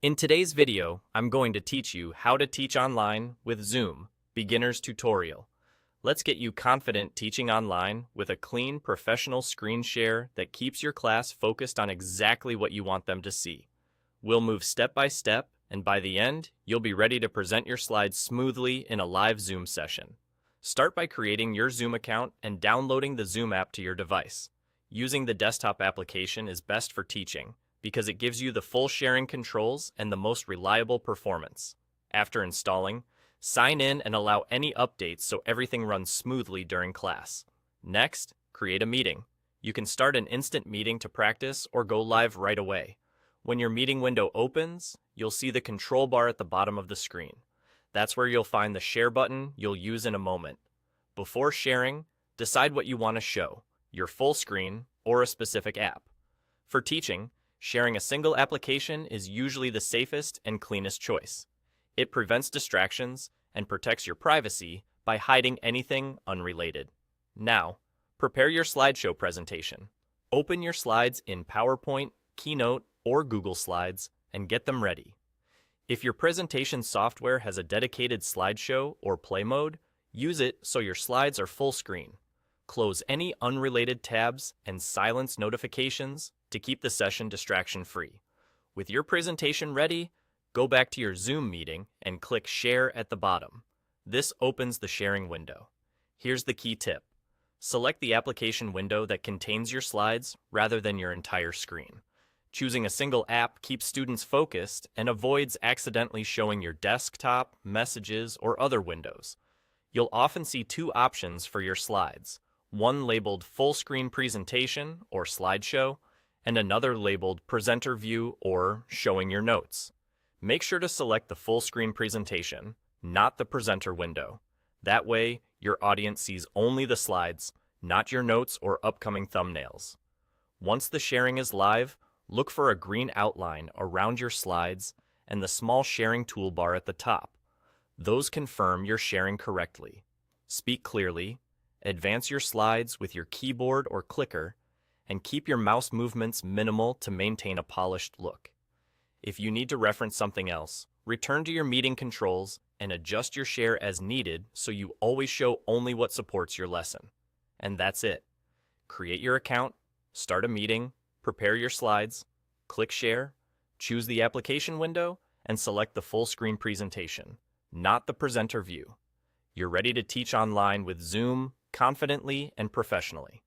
In today's video, I'm going to teach you how to teach online with Zoom, Beginner's Tutorial. Let's get you confident teaching online with a clean, professional screen share that keeps your class focused on exactly what you want them to see. We'll move step by step, and by the end, you'll be ready to present your slides smoothly in a live Zoom session. Start by creating your Zoom account and downloading the Zoom app to your device. Using the desktop application is best for teaching, because it gives you the full sharing controls and the most reliable performance. After installing, sign in and allow any updates so everything runs smoothly during class. Next, create a meeting. You can start an instant meeting to practice or go live right away. When your meeting window opens, you'll see the control bar at the bottom of the screen. That's where you'll find the share button you'll use in a moment. Before sharing, decide what you want to show, your full screen or a specific app. For teaching, sharing a single application is usually the safest and cleanest choice. It prevents distractions and protects your privacy by hiding anything unrelated. Now, prepare your slideshow presentation. Open your slides in PowerPoint, Keynote, or Google Slides and get them ready. If your presentation software has a dedicated slideshow or play mode, use it so your slides are full screen. Close any unrelated tabs and silence notifications to keep the session distraction-free. With your presentation ready, go back to your Zoom meeting and click Share at the bottom. This opens the sharing window. Here's the key tip. Select the application window that contains your slides rather than your entire screen. Choosing a single app keeps students focused and avoids accidentally showing your desktop, messages, or other windows. You'll often see two options for your slides, one labeled Full Screen Presentation or Slideshow, and another labeled Presenter View or Showing Your Notes. Make sure to select the full screen presentation, not the presenter window. That way, your audience sees only the slides, not your notes or upcoming thumbnails. Once the sharing is live, look for a green outline around your slides and the small sharing toolbar at the top. Those confirm you're sharing correctly. Speak clearly, advance your slides with your keyboard or clicker, and keep your mouse movements minimal to maintain a polished look. If you need to reference something else, return to your meeting controls and adjust your share as needed so you always show only what supports your lesson. And that's it. Create your account, start a meeting, prepare your slides, click Share, choose the application window, and select the full screen presentation, not the presenter view. You're ready to teach online with Zoom confidently and professionally.